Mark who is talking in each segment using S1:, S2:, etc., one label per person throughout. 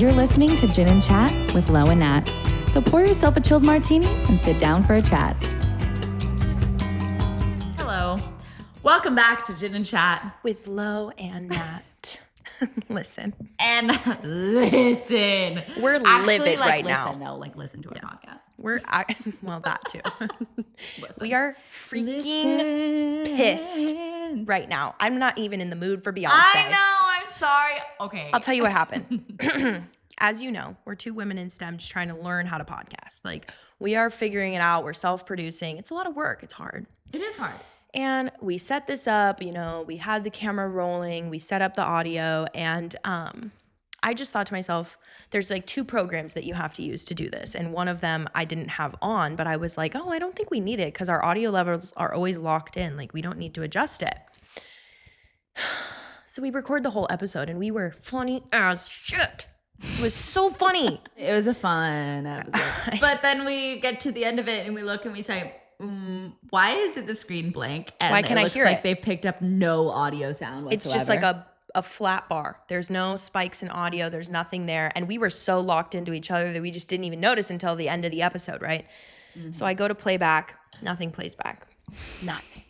S1: You're listening to Gin and Chat with Lo and Nat. So pour yourself a chilled martini and sit down for a chat.
S2: Hello. Welcome back to Gin and Chat
S3: with Lo and Nat. Listen.
S2: And listen.
S3: We're livid right now.
S2: No, listen to our podcast.
S3: Well, that too. We are freaking pissed right now. I'm not even in the mood for Beyonce.
S2: I know. I'm sorry. Okay.
S3: I'll tell you what happened. As you know, we're two women in STEM just trying to learn how to podcast. Like, we are figuring it out. We're self-producing. It's a lot of work. It's hard.
S2: It is hard.
S3: And we set this up, we had the camera rolling, we set up the audio, and I just thought to myself, there's like two programs that you have to use to do this. And one of them I didn't have on, but I was like, I don't think we need it because our audio levels are always locked in. Like, we don't need to adjust it. So we record the whole episode and we were funny as shit. It was so funny.
S2: It was a fun episode. But then we get to the end of it and we look and we say, why is it the screen blank? And
S3: why can I hear
S2: like
S3: it?
S2: they picked up no audio sound whatsoever.
S3: It's just like a flat bar. There's no spikes in audio. There's nothing there. And we were so locked into each other that we just didn't even notice until the end of the episode, right? Mm-hmm. So I go to play back. Nothing plays back. Nothing.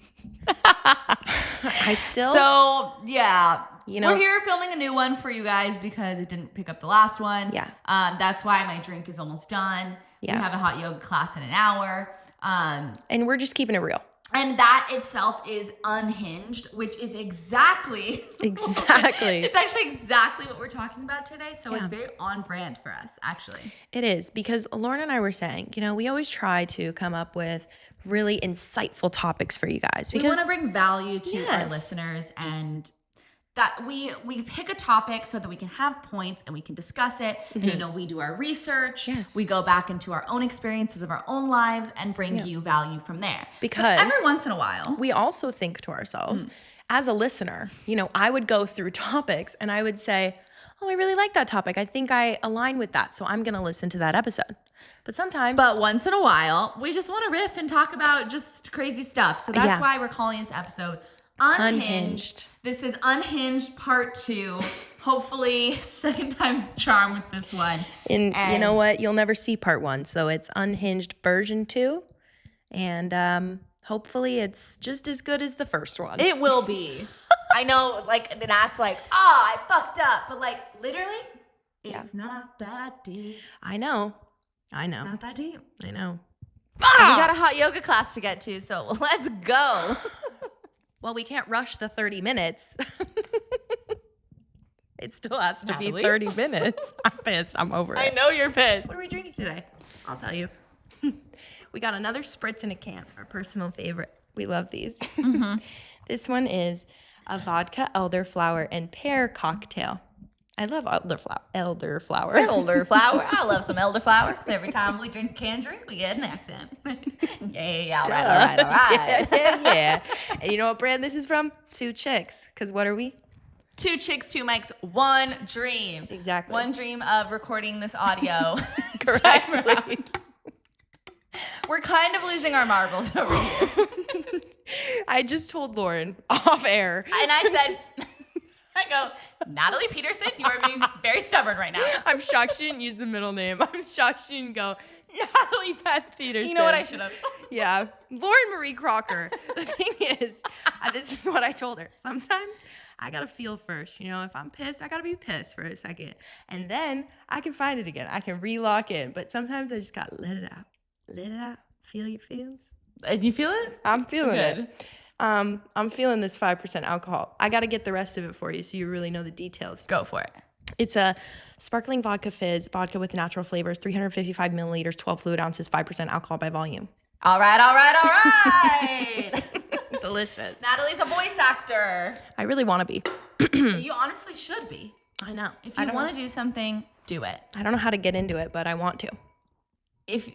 S2: So, yeah. We're here filming a new one for you guys because it didn't pick up the last one.
S3: Yeah.
S2: That's why my drink is almost done.
S3: Yeah.
S2: We have a hot yoga class in an hour.
S3: And we're just keeping it real.
S2: And that itself is Unhinged, which is exactly.
S3: It's
S2: actually exactly what we're talking about today. So It's very on brand for us, actually.
S3: It is, because Lauren and I were saying, we always try to come up with really insightful topics for you guys. Because
S2: we want to bring value to our listeners, and that we pick a topic so that we can have points and we can discuss it. Mm-hmm. And, we do our research.
S3: Yes.
S2: We go back into our own experiences of our own lives and bring you value from there.
S3: Because
S2: but every once in a while,
S3: we also think to ourselves, as a listener, I would go through topics and I would say, I really like that topic. I think I align with that. So I'm going to listen to that episode. But
S2: once in a while, we just want to riff and talk about just crazy stuff. So that's why we're calling this episode Unhinged. This is Unhinged Part 2. Hopefully, second time's a charm with this one.
S3: And you know what? You'll never see Part 1. So it's Unhinged version 2. And hopefully it's just as good as the first one.
S2: It will be. I know, Nat's like, I fucked up. But, literally, it's not that deep.
S3: I know.
S2: It's not that deep.
S3: I know.
S2: And we got a hot yoga class to get to, so let's go.
S3: Well, we can't rush the 30 minutes. It still has to be 30 minutes. I'm pissed. I'm over it.
S2: I know you're pissed.
S3: What are we drinking today? I'll tell you. We got another spritz in a can, our personal favorite. We love these. Mm-hmm. This one is a vodka, elderflower, and pear cocktail. I love elderflower.
S2: Elderflower. I love some elderflower because every time we drink a canned drink, we get an accent. Yeah. All right.
S3: Yeah. And you know what brand this is from? Two Chicks. Because what are we?
S2: Two chicks, two mics, one dream.
S3: Exactly.
S2: One dream of recording this audio.
S3: Correctly.
S2: We're kind of losing our marbles over here.
S3: I just told Lauren off air.
S2: And I go, Natalie Peterson, you are being very stubborn right now.
S3: I'm shocked she didn't use the middle name. I'm shocked she didn't go, Natalie Beth Peterson.
S2: You know what I should have?
S3: Yeah. Lauren Marie Crocker. The thing is, this is what I told her. Sometimes I got to feel first. If I'm pissed, I got to be pissed for a second. And then I can find it again. I can relock in. But sometimes I just got to let it out. Let it out. Feel your feels.
S2: And you feel it?
S3: I'm feeling it. I'm feeling this 5% alcohol. I got to get the rest of it for you so you really know the details.
S2: Go for it.
S3: It's a sparkling vodka fizz, vodka with natural flavors, 355 milliliters, 12 fluid ounces, 5% alcohol by volume.
S2: All right.
S3: Delicious.
S2: Natalie's a voice actor.
S3: I really want to be.
S2: You honestly should be.
S3: I know.
S2: If you want to do something, do it.
S3: I don't know how to get into it, but I want to.
S2: If,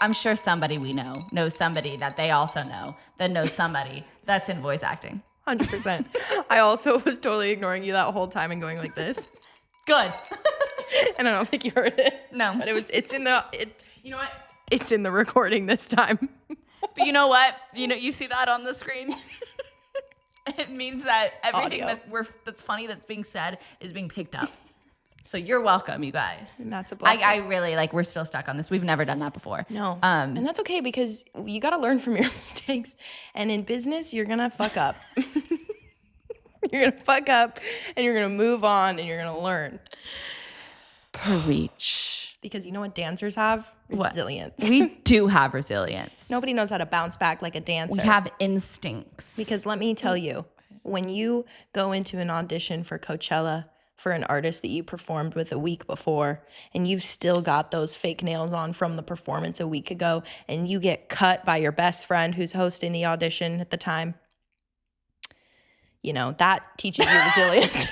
S2: I'm sure somebody we know knows somebody that they also know that knows somebody that's in voice acting.
S3: 100%. I also was totally ignoring you that whole time and going like this.
S2: Good.
S3: And I don't think you heard it.
S2: No.
S3: But you know what? It's in the recording this time.
S2: But you know what? You see that on the screen? It means that everything that's funny that's being said is being picked up. So you're welcome, you guys.
S3: And that's a blessing.
S2: I really we're still stuck on this. We've never done that before.
S3: No. And that's okay because you got to learn from your mistakes. And in business, you're going to fuck up. You're going to fuck up and you're going to move on and you're going to learn.
S2: Preach.
S3: Because you know what dancers have? Resilience.
S2: We do have resilience.
S3: Nobody knows how to bounce back like a dancer.
S2: We have instincts.
S3: Because let me tell you, when you go into an audition for Coachella for an artist that you performed with a week before, and you've still got those fake nails on from the performance a week ago, and you get cut by your best friend who's hosting the audition at the time, you know, that teaches you resilience.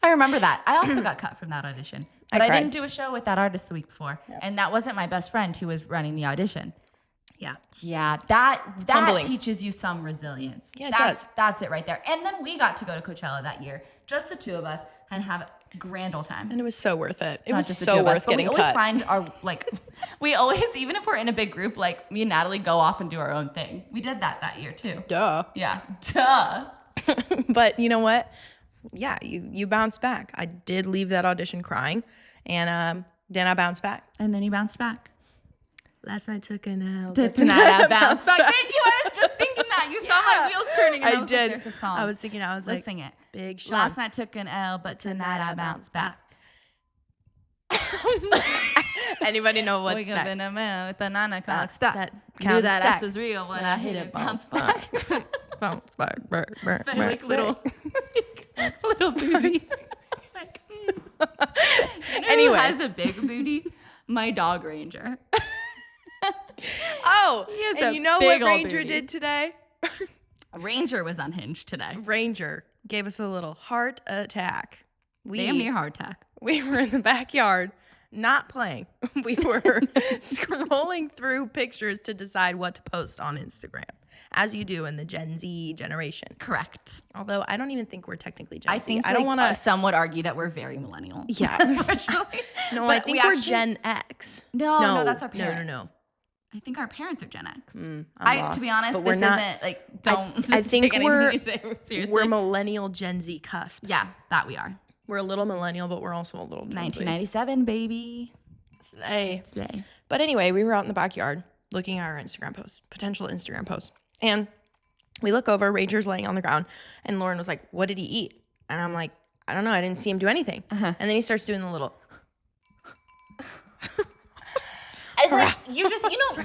S2: I remember that. I also got cut from that audition. But I
S3: cried.
S2: didn't do a show with that artist the week before. Yeah. And that wasn't my best friend who was running the audition.
S3: Yeah.
S2: Yeah, that
S3: Humbling.
S2: teaches you some resilience.
S3: Yeah, it does.
S2: That's it right there. And then we got to go to Coachella that year, just the two of us, and have a grand old time.
S3: And it was so worth it. It
S2: Not
S3: was
S2: just the
S3: so
S2: two of us,
S3: worth
S2: but
S3: getting
S2: we always
S3: cut.
S2: find our, we always, even if we're in a big group, me and Natalie go off and do our own thing. We did that year too.
S3: Duh.
S2: Yeah, duh.
S3: But you know what? Yeah, you bounce back. I did leave that audition crying, and then I bounced back.
S2: And then you bounced back.
S3: Last night took an L.
S2: Tonight I bounced back. Thank you. I was just thinking that. You saw my wheels turning. And
S3: I did.
S2: There's the song.
S3: I was thinking. I was
S2: Let's
S3: like,
S2: sing it.
S3: Big Sean.
S2: Last night took an L, but tonight I bounced back.
S3: Anybody know what's
S2: Wake up
S3: next?
S2: in the morning with the 9 o'clock stop.
S3: that
S2: Knew
S3: count
S2: that
S3: stack.
S2: ass was real when I hit it. Bounce back.
S3: Bounce back.
S2: Little booty.
S3: Anyway.
S2: Who has a big booty? My dog Ranger.
S3: Oh,
S2: has
S3: and
S2: a
S3: you know
S2: big
S3: what
S2: old
S3: Ranger
S2: booty.
S3: did today?
S2: Ranger was unhinged today.
S3: Ranger gave us a little heart attack.
S2: Damn near heart attack.
S3: We were in the backyard, not playing. We were scrolling through pictures to decide what to post on Instagram, as you do in the Gen Z generation.
S2: Correct.
S3: Although I don't even think we're technically Gen Z.
S2: I think
S3: I don't want to.
S2: Some would argue that we're very millennial.
S3: Yeah.
S2: Unfortunately.
S3: No,
S2: But
S3: I think we're Gen X.
S2: No, that's our parents.
S3: No.
S2: I think our parents are Gen X.
S3: I'm lost.
S2: To be honest,
S3: But we're
S2: this
S3: not-
S2: isn't don't.
S3: I think
S2: take anything
S3: we're
S2: we say seriously.
S3: we're millennial Gen Z cusp.
S2: Yeah, that we are.
S3: We're a little millennial, but we're also a little Gen Z.
S2: 1997, baby.
S3: Slay.
S2: Slay.
S3: But anyway, we were out in the backyard looking at our Instagram posts, potential Instagram posts. And we look over, Ranger's laying on the ground, and Lauren was like, what did he eat? And I'm like, I don't know. I didn't see him do anything. And then he starts doing the little.
S2: And like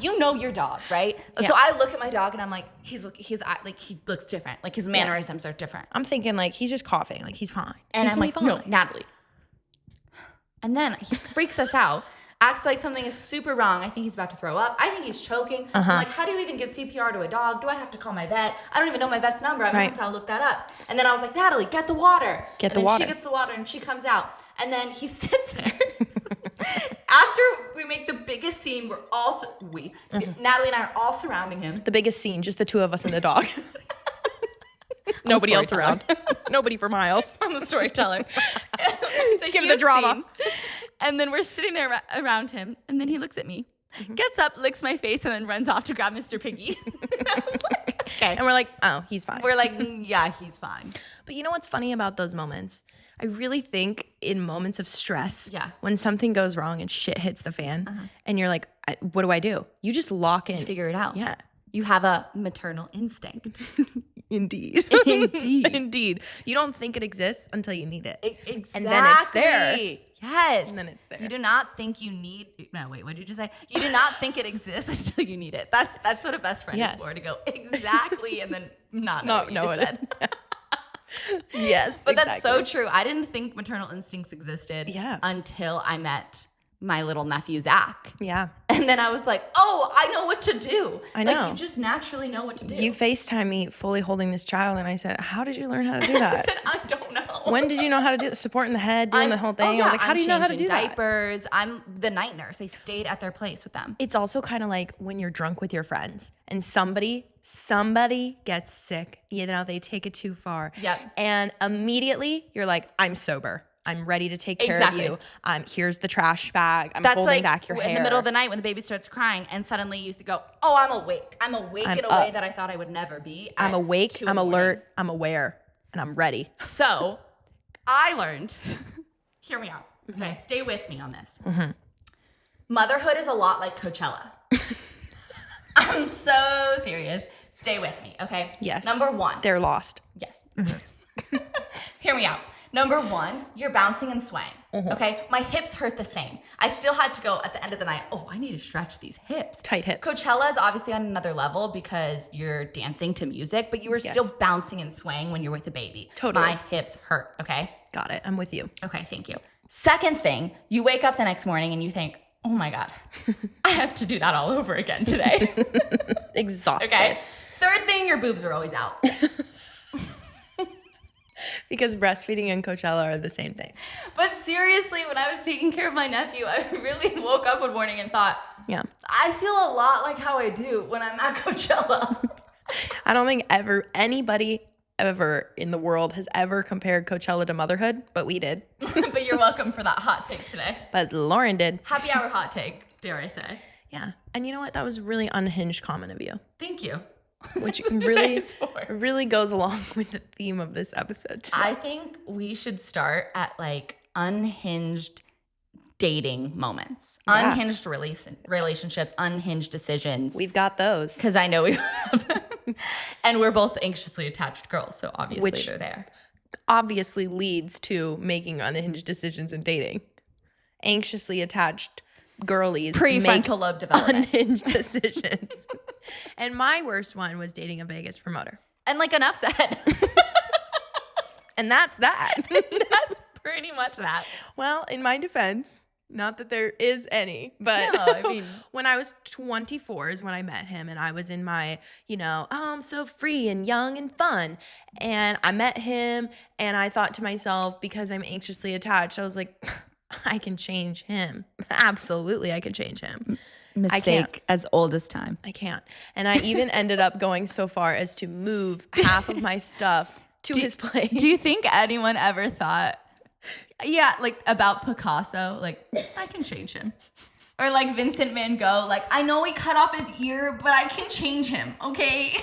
S2: you know your dog, right?
S3: Yeah.
S2: So I look at my dog and I'm like, he looks different. Like his mannerisms are different.
S3: I'm thinking like, he's just coughing. Like he's fine.
S2: And
S3: He's
S2: I'm
S3: gonna
S2: like,
S3: be
S2: no,
S3: fine.
S2: Natalie. And then he freaks us out, acts like something is super wrong. I think he's about to throw up. I think he's choking. I'm like, how do you even give CPR to a dog? Do I have to call my vet? I don't even know my vet's number. I'm going to have to look that up. And then I was like, Natalie, get the water.
S3: Get
S2: and
S3: the
S2: then
S3: water.
S2: She gets the water and she comes out. And then he sits there. After we make the biggest scene, Natalie and I are all surrounding him.
S3: The biggest scene, just the two of us and the dog. Nobody else around. Nobody for miles.
S2: I'm the storyteller.
S3: Give the drama.
S2: Scene. And then we're sitting there around him, and then he looks at me, gets up, licks my face, and then runs off to grab Mr. Piggy. I was like, okay.
S3: And we're like, oh, he's fine.
S2: We're like, yeah, he's fine.
S3: But you know what's funny about those moments? I really think in moments of stress,
S2: Yeah.
S3: when something goes wrong and shit hits the fan, and you're like, what do? You just lock in.
S2: Figure it out.
S3: Yeah.
S2: You have a maternal instinct.
S3: Indeed. Indeed. You don't think it exists until you need it.
S2: Exactly.
S3: And then it's there.
S2: Yes.
S3: And then it's there.
S2: You do not think you need. No, wait. What did you just say? You do not think it exists until you need it. That's what a best friend
S3: Yes.
S2: is for. To go exactly and then not know what you just said.
S3: Yes.
S2: But that's so true. I didn't think maternal instincts existed.
S3: Yeah.
S2: Until I met my little nephew Zach.
S3: Yeah.
S2: And then I was like, oh, I know what to do.
S3: I know.
S2: Like, you just naturally know what to do.
S3: You FaceTime me fully holding this child, and I said, how did you learn how to do that?
S2: I said, I don't know.
S3: When did you know how to do the supporting the head, doing the whole thing? I was like, how do you know how to do that?
S2: Diapers. I'm the night nurse. I stayed at their place with them.
S3: It's also kind of like when you're drunk with your friends and somebody gets sick, they take it too far.
S2: Yep.
S3: And immediately you're like, I'm sober. I'm ready to take care of you. Here's the trash bag. I'm
S2: That's
S3: holding
S2: like
S3: back your hair.
S2: in the middle of the night when the baby starts crying and suddenly you go, oh, I'm awake. I'm awake in a way that I thought I would never be.
S3: I'm awake, I'm alert, I'm aware, and I'm ready.
S2: So I learned, hear me out. Okay, stay with me on this. Motherhood is a lot like Coachella. I'm so serious. Stay with me, okay?
S3: Yes.
S2: Number one.
S3: They're lost.
S2: Yes. Hear me out. Number one, you're bouncing and swaying, okay? My hips hurt the same. I still had to go at the end of the night, I need to stretch these hips.
S3: Tight hips.
S2: Coachella is obviously on another level because you're dancing to music, but you were still bouncing and swaying when you're with a baby.
S3: Totally.
S2: My hips hurt, okay?
S3: Got it. I'm with you.
S2: Okay, thank you. Second thing, you wake up the next morning and you think, oh my God, I have to do that all over again today.
S3: Exhausted.
S2: Okay. Third thing, your boobs are always out.
S3: Because breastfeeding and Coachella are the same thing.
S2: But seriously, when I was taking care of my nephew, I really woke up one morning and thought, I feel a lot like how I do when I'm at Coachella.
S3: I don't think anybody ever in the world has ever compared Coachella to motherhood, but we did.
S2: But you're welcome for that hot take today.
S3: But Lauren did.
S2: Happy hour hot take, dare I say.
S3: Yeah. And you know what? That was a really unhinged comment of you.
S2: Thank you.
S3: Which really goes along with the theme of this episode too.
S2: I think we should start at like unhinged dating moments, unhinged relationships, unhinged decisions.
S3: We've got those.
S2: Because I know we have them. And we're both anxiously attached girls, so obviously they're there.
S3: Obviously leads to making unhinged decisions in dating. Anxiously attached girlies
S2: prefrontal lobe development.
S3: Unhinged decisions. And my worst one was dating a Vegas promoter.
S2: And like enough said.
S3: And that's that.
S2: That's pretty much that.
S3: Well, in my defense, not that there is any, but
S2: no, I mean,
S3: when I was 24 is when I met him, and I was in my, I'm so free and young and fun. And I met him and I thought to myself, because I'm anxiously attached, I was like, I can change him. Absolutely, I can change him.
S2: Mistake as old as time.
S3: I can't. And I even ended up going so far as to move half of my stuff to his place.
S2: Do you think anyone ever thought, like about Picasso, like, I can change him? Or like Vincent Van Gogh, like, I know he cut off his ear, but I can change him, okay?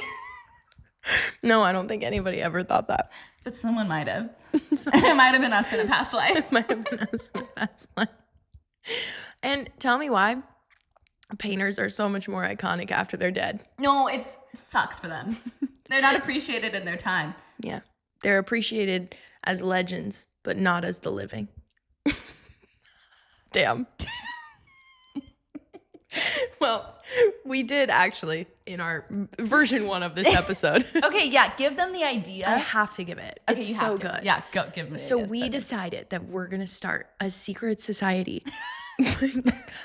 S3: No, I don't think anybody ever thought that.
S2: But someone might have. And it might have been us in a past life.
S3: It might have been us in a past life. And tell me why painters are so much more iconic after they're dead.
S2: No, it sucks for them. They're not appreciated in their time.
S3: Yeah. They're appreciated as legends, but not as the living. Damn. Well, we did actually in our version 1 of this episode.
S2: Okay, yeah, give them the idea.
S3: I have to give it.
S2: Okay,
S3: it's
S2: you
S3: so
S2: have to.
S3: good.
S2: Yeah, go give them the
S3: So
S2: idea.
S3: we decided that we're going to start a secret society.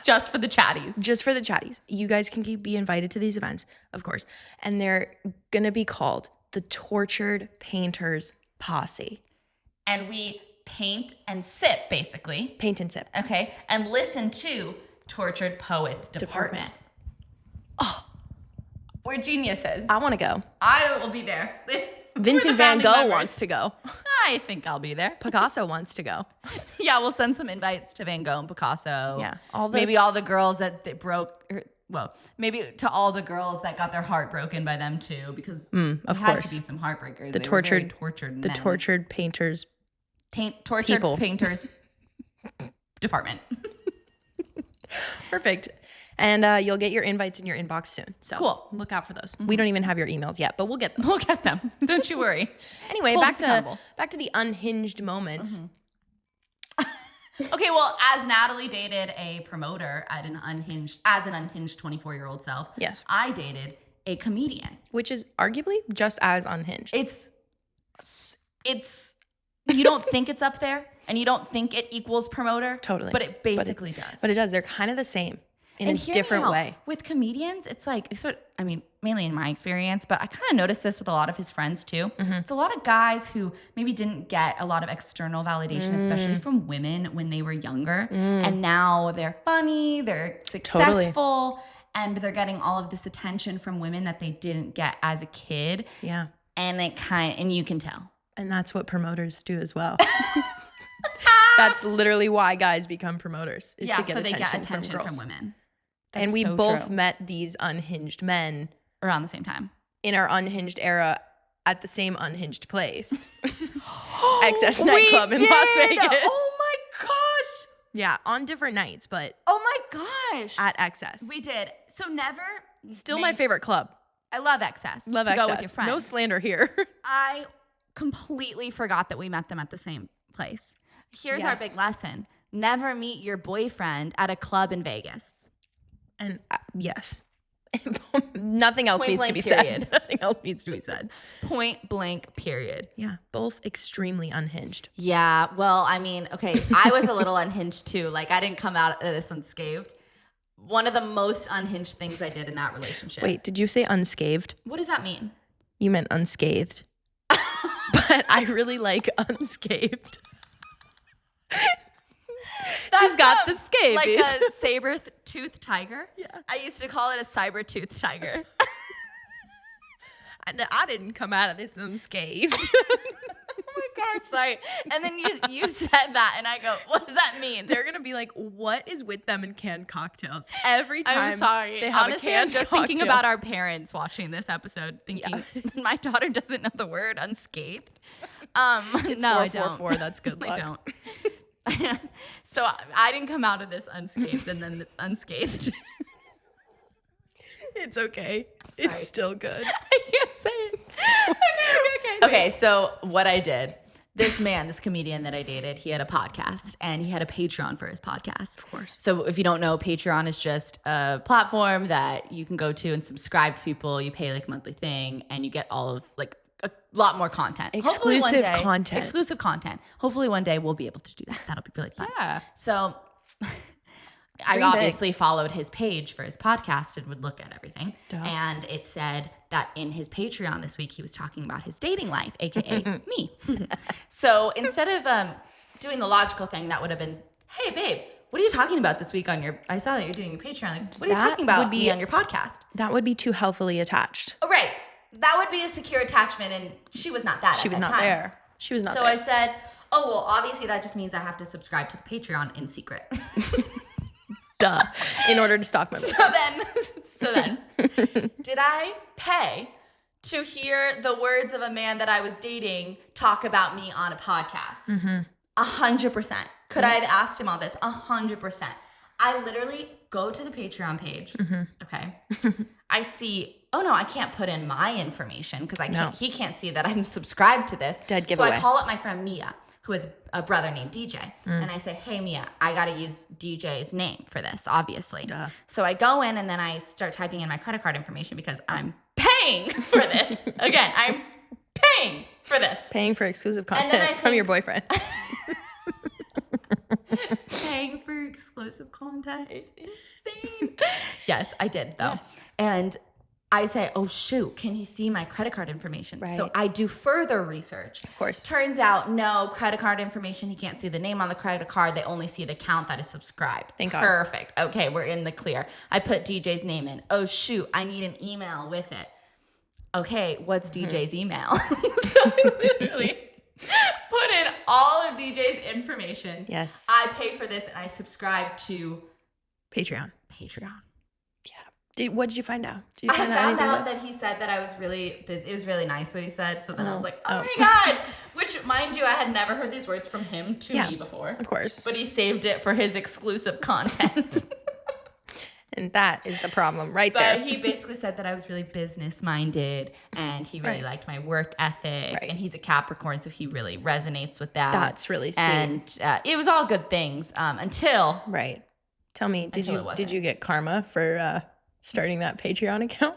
S2: Just for the chatties.
S3: Just for the chatties. You guys can be invited to these events, of course. And they're going to be called the Tortured Painters Posse.
S2: And we paint and sip, basically.
S3: Paint and sip.
S2: Okay. And listen to Tortured Poets Department. Oh, we're geniuses.
S3: I want to go.
S2: I will be there.
S3: Vincent Van Gogh wants to go.
S2: I think I'll be there.
S3: Picasso wants to go.
S2: Yeah, we'll send some invites to Van Gogh and Picasso.
S3: Yeah.
S2: Maybe all the girls that they maybe to all the girls that got their heart broken by them too, because
S3: of
S2: had
S3: course.
S2: to be some heartbreakers.
S3: The
S2: They
S3: tortured,
S2: were very tortured
S3: the
S2: men.
S3: tortured painters.
S2: Tortured
S3: people.
S2: Painters Department.
S3: Perfect. And you'll get your invites in your inbox soon. So
S2: cool.
S3: Look out for those. Mm-hmm. We don't even have your emails yet, but we'll get them.
S2: We'll get them. Don't you worry.
S3: Anyway,
S2: Hold
S3: back
S2: us accountable.
S3: to the unhinged moments.
S2: Okay, well, as Natalie dated a promoter as an unhinged 24-year-old self,
S3: yes,
S2: I dated a comedian,
S3: which is arguably just as unhinged.
S2: It's you don't think it's up there, and you don't think it equals promoter,
S3: totally,
S2: but it basically does.
S3: But it does. They're kind of the same in a different way. With
S2: comedians, it's like, mainly in my experience, but I kind of noticed this with a lot of his friends too. Mm-hmm. It's a lot of guys who maybe didn't get a lot of external validation, especially from women when they were younger. And now they're funny, they're successful, and they're getting all of this attention from women that they didn't get as a kid.
S3: Yeah.
S2: And you can tell.
S3: And that's what promoters do as well. That's literally why guys become promoters, is to get attention from women.
S2: That's
S3: and we
S2: so
S3: both
S2: true.
S3: met these unhinged men
S2: around the same time
S3: in our unhinged era at the same unhinged place. XS nightclub in Las Vegas.
S2: Oh my gosh.
S3: Yeah, on different nights, but
S2: Oh my gosh.
S3: at XS.
S2: We did. So never.
S3: Still my favorite club.
S2: I love XS.
S3: Love
S2: to
S3: XS.
S2: go with your friends.
S3: No slander here.
S2: I completely forgot that we met them at the same place. Here's our big lesson. Never meet your boyfriend at a club in Vegas.
S3: And yes. Nothing else
S2: Point
S3: needs to
S2: blank
S3: be
S2: period.
S3: said. Nothing else needs to be said.
S2: Point blank period.
S3: Yeah, both extremely unhinged.
S2: Yeah, well, I mean, okay, I was a little unhinged too. Like, I didn't come out of this unscathed. One of the most unhinged things I did in that relationship.
S3: Wait, did you say unscathed?
S2: What does that mean?
S3: You meant unscathed. But I really like unscathed. She's got the scabies.
S2: Like a saber-toothed tiger?
S3: Yeah.
S2: I used to call it a cyber-toothed tiger.
S3: I didn't come out of this unscathed.
S2: Oh my God, sorry. And then you said that, and I go, what does that mean?
S3: They're gonna be like, "What is with them and canned cocktails?" Every time.
S2: I'm sorry.
S3: They have
S2: Honestly,
S3: a canned
S2: I'm just
S3: cocktail.
S2: thinking about our parents watching this episode, thinking my daughter doesn't know the word unscathed.
S3: It's
S2: no, I
S3: 444.
S2: don't.
S3: That's good luck.
S2: I don't. So I didn't come out of this unscathed and then unscathed.
S3: It's okay.
S2: Sorry.
S3: It's still good.
S2: I can't say it. Okay, so what I did, this comedian that I dated, he had a podcast and he had a Patreon for his podcast.
S3: Of course.
S2: So if you don't know, Patreon is just a platform that you can go to and subscribe to people. You pay like a monthly thing and you get all of like a lot more content.
S3: Exclusive content.
S2: Exclusive content. Hopefully one day we'll be able to do that. That'll be really fun.
S3: Yeah.
S2: So I
S3: Dream
S2: obviously followed his page for his podcast and would look at everything.
S3: Duh.
S2: And it said that in his Patreon this week, he was talking about his dating life, AKA me. So instead of doing the logical thing, that would have been, hey, babe, what are you talking about this week on your, I saw that you're doing your Patreon. Like, what are you
S3: That
S2: talking about
S3: would be-
S2: me on your podcast?
S3: That would be too healthily attached.
S2: Oh, right. That would be a secure attachment. And she was not that
S3: She
S2: at
S3: was
S2: that
S3: not
S2: time.
S3: there. She was not
S2: So
S3: there.
S2: I said, oh, well, obviously that just means I have to subscribe to the Patreon in secret.
S3: Duh. In order to stalk my
S2: So then, did I pay to hear the words of a man that I was dating talk about me on a podcast? 100%. Could I have asked him all this? 100%. I literally go to the Patreon page. Okay. I see, oh no, I can't put in my information because he can't see that I'm subscribed to this.
S3: Dead
S2: So
S3: giveaway.
S2: I call up my friend Mia, who has a brother named DJ. And I say, hey, Mia, I got to use DJ's name for this, obviously.
S3: Duh.
S2: So I go in and then I start typing in my credit card information because I'm paying for this. Again, I'm paying for this.
S3: Paying for exclusive
S2: then I
S3: content from
S2: think-
S3: your boyfriend.
S2: Paying for exclusive content is insane. Yes, I did though.
S3: Yes.
S2: And I say, oh shoot, can he see my credit card information? So
S3: Right.
S2: I do further research.
S3: Of course.
S2: Turns out, no, credit card information. He can't see the name on the credit card. They only see the account that is subscribed.
S3: Thank God.
S2: Perfect. Okay, we're in the clear. I put DJ's name in. Oh shoot, I need an email with it. Okay, what's DJ's email? So I literally put in all of DJ's information.
S3: Yes.
S2: I pay for this and I subscribe to
S3: Patreon.
S2: Patreon.
S3: What did you find out? Did you
S2: I
S3: find
S2: found
S3: anything
S2: out that he said that I was really busy. It was really nice what he said. So then I was like, oh
S3: Oh.
S2: my God. Which, mind you, I had never heard these words from him to
S3: Yeah.
S2: me before.
S3: Of course.
S2: But he saved it for his exclusive content.
S3: And that is the problem right
S2: But
S3: there.
S2: he basically said that I was really business minded and he really
S3: Right.
S2: liked my work ethic.
S3: Right.
S2: And he's a Capricorn, so he really resonates with that.
S3: That's really sweet.
S2: And it was all good things until
S3: Right. Tell me, did
S2: Until it wasn't.
S3: you get karma for starting that Patreon account?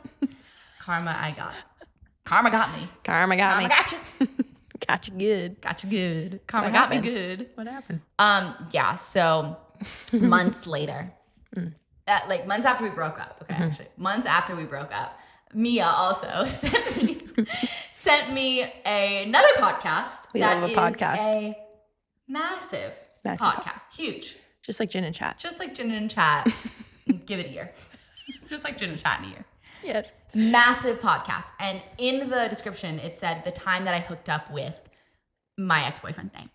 S2: karma I got. Karma got me.
S3: Karma got
S2: Karma
S3: me.
S2: got you.
S3: Got you good.
S2: Got you good. Karma
S3: What
S2: got me
S3: happened?
S2: good.
S3: What happened?
S2: Yeah, so months later, like months after we broke up, okay, actually, months after we broke up, Mia also sent me another podcast
S3: We
S2: that
S3: love a
S2: is
S3: podcast.
S2: a massive podcast, huge,
S3: Just like Gin and Chat.
S2: just like Gin&Chat. Give it a year, just like Gin&Chat in a year.
S3: Yes.
S2: Massive podcast, and in the description it said the time that I hooked up with my ex-boyfriend's name.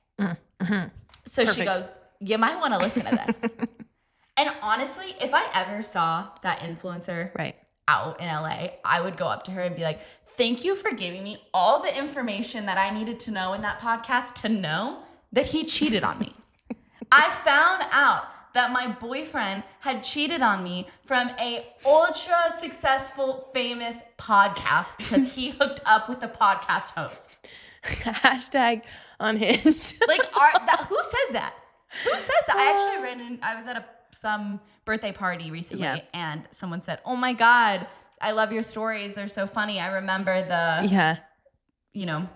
S2: So she
S3: Perfect.
S2: goes, you might want to listen to this. And honestly, if I ever saw that influencer
S3: Right.
S2: out in LA, I would go up to her and be like, thank you for giving me all the information that I needed to know in that podcast to know that he cheated on me. I found out that my boyfriend had cheated on me from a ultra successful, famous podcast because he hooked up with a podcast host.
S3: Hashtag unhinged.
S2: Like, who says that? Who says that? I actually I was at some birthday party recently, and someone said, "Oh my God, I love your stories. They're so funny. I remember the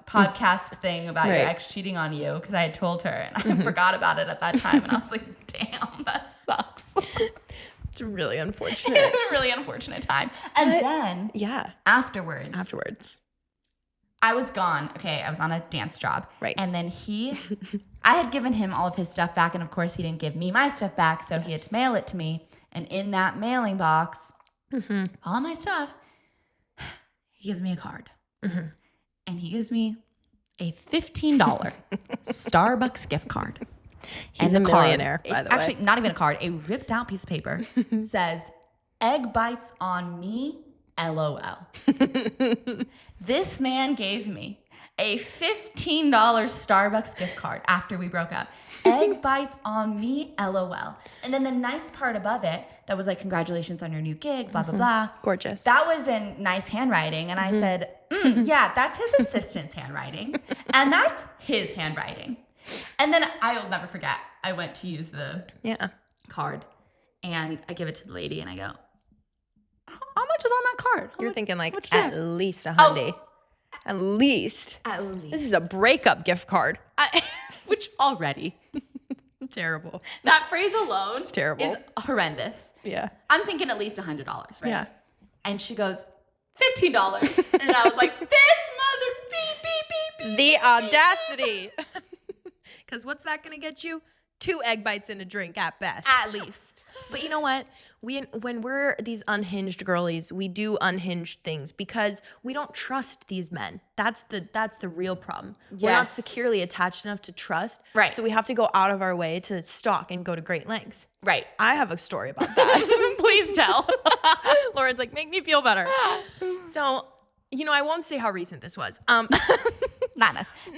S2: podcast thing about your ex cheating on you," because I had told her and I forgot about it at that time, and I was like, "Damn, that sucks."
S3: It's really unfortunate.
S2: It was a really unfortunate time. And then afterwards, I was gone. Okay, I was on a dance job.
S3: Right.
S2: And then I had given him all of his stuff back, and of course he didn't give me my stuff back, so he had to mail it to me. And in that mailing box, all my stuff, he gives me a card. And he gives me a $15 Starbucks gift card.
S3: He's a millionaire, by the way.
S2: Actually, not even a card. A ripped out piece of paper says, "Egg bites on me, LOL." This man gave me a $15 Starbucks gift card after we broke up. Egg bites on me, LOL. And then the nice part above it that was like, "Congratulations on your new gig, blah, blah, blah."
S3: Gorgeous.
S2: That was in nice handwriting. And I said, yeah, that's his assistant's handwriting. And that's his handwriting. And then I'll never forget. I went to use the card and I give it to the lady and I go, "How much is on that card?"
S3: You're thinking like at least $100. At least. This is a breakup gift card.
S2: Which already.
S3: Terrible.
S2: That phrase alone
S3: It's terrible.
S2: is horrendous.
S3: Yeah.
S2: I'm thinking at least $100, right?
S3: Yeah.
S2: And she goes, $15. And I was like, this mother beep, beep, beep, beep.
S3: The audacity. Because what's that going to get you? 2 egg bites in a drink at best.
S2: At least.
S3: But you know what? When we're these unhinged girlies, we do unhinged things because we don't trust these men. That's the real problem. We're not securely attached enough to trust.
S2: Right.
S3: So we have to go out of our way to stalk and go to great lengths.
S2: Right.
S3: I have a story about that.
S2: Please tell.
S3: Lauren's like, make me feel better. So, I won't say how recent this was.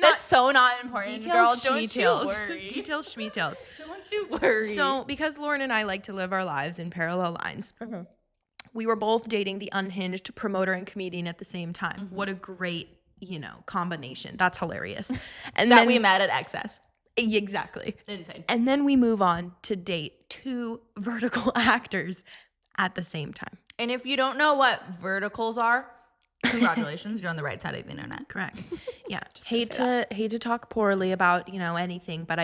S2: That's so not important, girl. Don't you worry.
S3: Details, schmeetails.
S2: Don't you worry.
S3: So, because Lauren and I like to live our lives in parallel lines, we were both dating the unhinged promoter and comedian at the same time. What a great, combination. That's hilarious. And
S2: then we met at XS.
S3: Exactly.
S2: Insane.
S3: And then we move on to date 2 vertical actors at the same time.
S2: And if you don't know what verticals are, congratulations, you're on the right side of the internet.
S3: Correct. Yeah. hate to talk poorly about, anything, but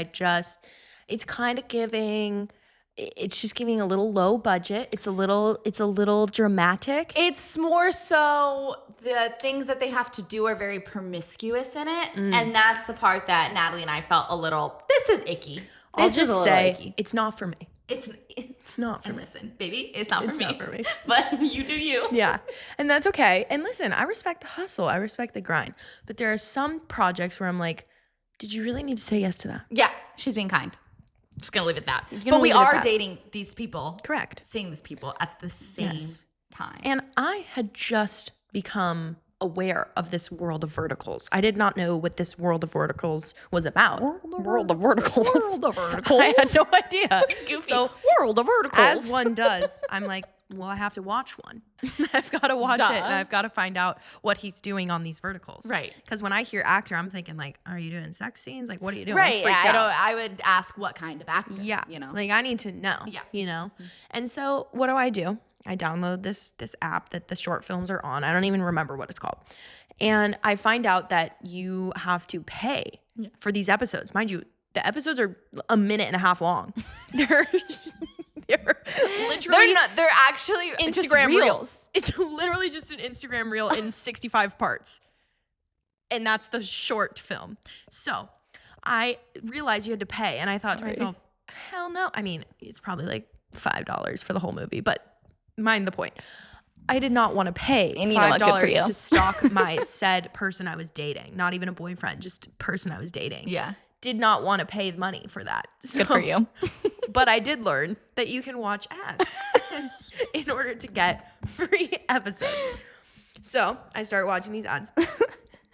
S3: it's kind of giving, it's just giving a little low budget. It's a little dramatic.
S2: It's more so the things that they have to do are very promiscuous in it. And that's the part that Natalie and I felt a little, this is icky.
S3: I'll just say, it's not for me.
S2: It's
S3: not for me.
S2: Listen, baby, it's not for me.
S3: It's not for me.
S2: But you do you.
S3: Yeah. And that's okay. And listen, I respect the hustle. I respect the grind. But there are some projects where I'm like, did you really need to say yes to that?
S2: Yeah. She's being kind. I'm just going to leave it at that. But we are dating these people.
S3: Correct.
S2: Seeing these people at the same time.
S3: And I had just become aware of this world of verticals. I did not know what this world of verticals was about. World of verticals. I had no idea.
S2: Goofy.
S3: So
S2: world of verticals.
S3: As one does, I'm like, well, I have to watch one. I've got to watch it, and I've got to find out what he's doing on these verticals.
S2: Right.
S3: Because when I hear actor, I'm thinking like, are you doing sex scenes? Like, what are you doing?
S2: Right. Yeah, I would ask what kind of actor.
S3: Yeah. Like I need to know. Yeah. And so what do? I download this app that the short films are on. I don't even remember what it's called. And I find out that you have to pay for these episodes. Mind you, the episodes are a minute and a half long. They're literally
S2: they're actually
S3: Instagram reels. It's literally just an Instagram reel in 65 parts. And that's the short film. So I realized you had to pay. And I thought to myself, hell no. I mean, it's probably like $5 for the whole movie, but mind the point. I did not want to pay $5 to stalk my said person I was dating. Not even a boyfriend, just a person I was dating.
S2: Yeah.
S3: Did not want to pay money for that. So,
S2: good for you.
S3: But I did learn that you can watch ads in order to get free episodes. So I started watching these ads.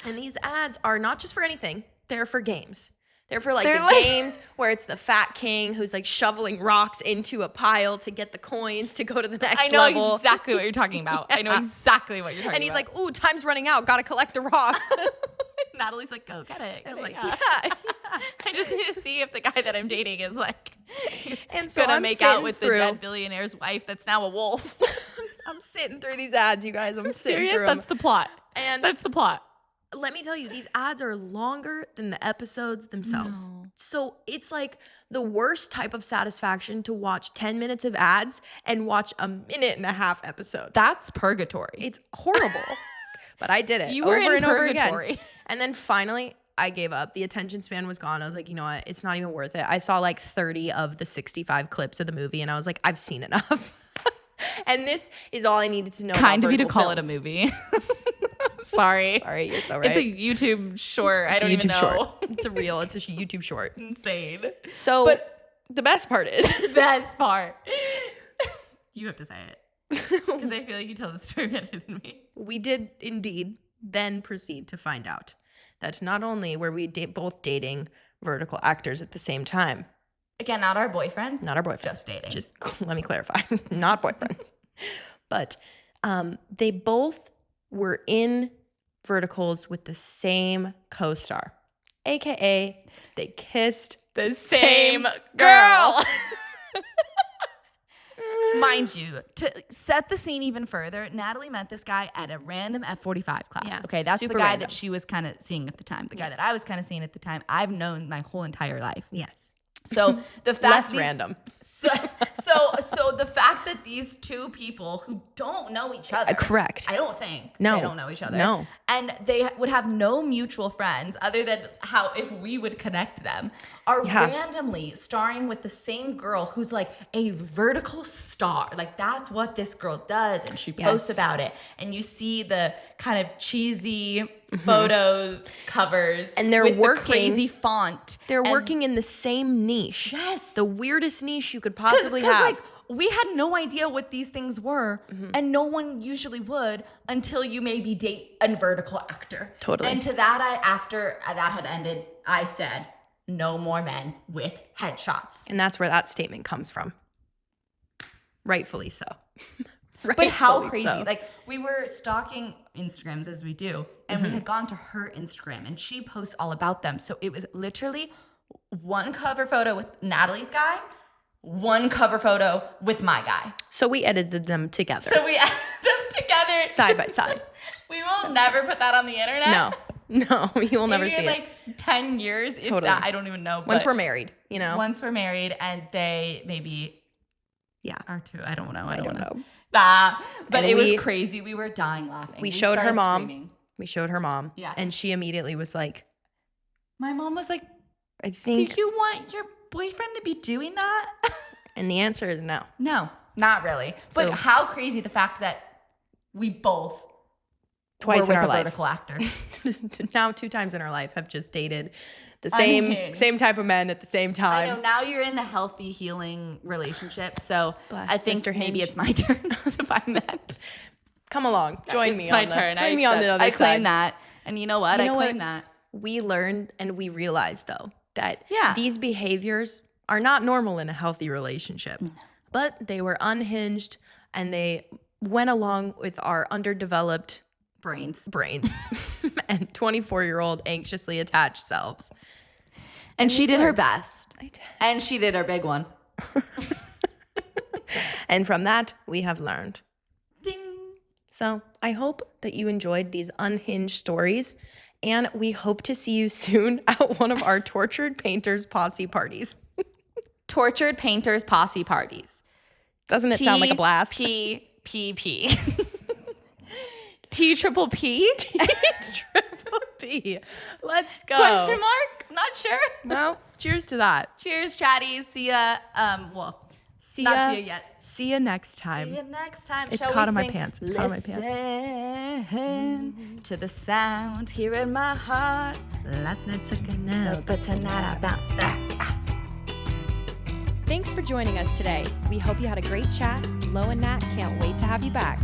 S3: And these ads are not just for anything. They're for games. They're for like the games where it's the fat king who's like shoveling rocks into a pile to get the coins to go to the next level.
S2: I know exactly what you're talking about. I know exactly what you're talking about.
S3: And he's like, ooh, time's running out. Got to collect the rocks.
S2: Natalie's like, go get it.
S3: I'm like,
S2: yeah. I just need to see if the guy that I'm dating is like
S3: and so
S2: gonna
S3: I'm
S2: make out with
S3: through.
S2: the dead billionaire's wife that's now a wolf.
S3: I'm sitting through these ads, you guys. I'm sitting
S2: serious.
S3: through them.
S2: That's the plot.
S3: And
S2: that's the plot.
S3: Let me tell you, these ads are longer than the episodes themselves.
S2: No.
S3: So it's like the worst type of satisfaction to watch 10 minutes of ads and watch a 1.5-minute episode.
S2: That's purgatory.
S3: It's horrible. But I did it.
S2: You were
S3: over
S2: in
S3: and over
S2: purgatory.
S3: again. And then finally, I gave up. The attention span was gone. I was like, you know what? It's not even worth it. I saw like 30 of the 65 clips of the movie, and I was like, I've seen enough. And this is all I needed to know.
S2: Kind of you to
S3: vertical
S2: call
S3: films.
S2: it a movie. Sorry,
S3: you're so right.
S2: It's a YouTube short. I don't
S3: YouTube
S2: even know.
S3: Short. It's a YouTube short.
S2: Insane.
S3: So, but the best part is
S2: best part. You have to say it because I feel like you tell the story better than me.
S3: We did indeed then proceed to find out that not only were we both dating vertical actors at the same time.
S2: Again, not our boyfriends.
S3: Not our boyfriends.
S2: Just dating.
S3: Just let me clarify. Not boyfriends. But they both were in verticals with the same co-star. AKA, they kissed the same girl.
S2: Mind you, to set the scene even further, Natalie met this guy at a random F45 class.
S3: Yeah,
S2: okay, that's the
S3: super
S2: guy
S3: random.
S2: that she was kind of seeing at the time. The guy that I was kind of seeing at the time, I've known my whole entire life.
S3: Yes.
S2: So the fact
S3: Less random.
S2: So the fact that these two people who don't know each other,
S3: Correct.
S2: I don't think
S3: No.
S2: they don't know each other.
S3: No.
S2: And they would have no mutual friends other than how if we would connect them, are randomly starring with the same girl who's like a vertical star. Like that's what this girl does, and she posts about it. And you see the kind of cheesy photo covers,
S3: and they're
S2: with
S3: working
S2: the crazy font.
S3: They're working in the same niche.
S2: Yes.
S3: The weirdest niche you could possibly have.
S2: Like, we had no idea what these things were, and no one usually would until you maybe date a vertical actor.
S3: Totally.
S2: And to that, after that had ended, I said, no more men with headshots.
S3: And that's where that statement comes from. Rightfully so.
S2: But how
S3: Rightfully
S2: crazy.
S3: so.
S2: Like, we were stalking Instagrams as we do, and we had gone to her Instagram, and she posts all about them. So it was literally one cover photo with Natalie's guy, one cover photo with my guy.
S3: So we edited them together.
S2: So we added them together.
S3: Side by side.
S2: We will never put that on the internet.
S3: No, you will never
S2: Maybe
S3: see
S2: in
S3: it.
S2: like 10 years, if
S3: Totally.
S2: that, I don't even know.
S3: Once
S2: but
S3: we're married, you know?
S2: Once we're married and they maybe
S3: Yeah.
S2: are two. I don't know.
S3: I don't know.
S2: But
S3: And
S2: it
S3: we-
S2: was crazy. We were dying laughing.
S3: We showed her
S2: started
S3: mom.
S2: screaming.
S3: We showed her mom.
S2: Yeah.
S3: And she immediately was like,
S2: My mom was like,
S3: I
S2: do
S3: think.
S2: you want your boyfriend to be doing that?
S3: And the answer is no.
S2: No, not really. But
S3: So-
S2: how crazy the fact that we both
S3: Twice
S2: were
S3: in
S2: with
S3: our
S2: a
S3: life.
S2: vertical actor.
S3: Now 2 times in our life have just dated the same
S2: Unhinged.
S3: type of men at the same
S2: I
S3: time.
S2: know, now you're in a healthy, healing relationship. So
S3: Bless
S2: I think
S3: Mr.
S2: maybe
S3: Hinge.
S2: it's my turn to find that.
S3: Come along. Join me
S2: It's my
S3: on the,
S2: turn.
S3: Join me on the other
S2: I
S3: side.
S2: claim that. And you know what?
S3: You know
S2: I claim
S3: what?
S2: that.
S3: We learned and we realized though that
S2: Yeah.
S3: these behaviors are not normal in a healthy relationship. But they were unhinged and they went along with our underdeveloped
S2: Brains.
S3: brains and 24-year-old anxiously attached selves.
S2: And she did her best.
S3: I did.
S2: And she did her big one.
S3: And from that, we have learned.
S2: Ding.
S3: So I hope that you enjoyed these unhinged stories, and we hope to see you soon at one of our Tortured Painters posse parties.
S2: Tortured Painters posse parties.
S3: Doesn't it sound like a blast?
S2: P-P-P. T-triple-P?
S3: Triple P. Let's go.
S2: Question mark? Not sure.
S3: Well, cheers to that.
S2: Cheers, chatties. See ya.
S3: See
S2: Not
S3: ya.
S2: see ya yet.
S3: See ya next time.
S2: See you next time.
S3: It's
S2: Shall
S3: caught
S2: we
S3: on my
S2: sing?
S3: pants. It's caught on my pants.
S2: Listen to the sound here in my heart.
S3: Last night took a nap.
S2: But tonight I bounce back.
S1: Thanks for joining us today. We hope you had a great chat. Lo and Nat can't wait to have you back.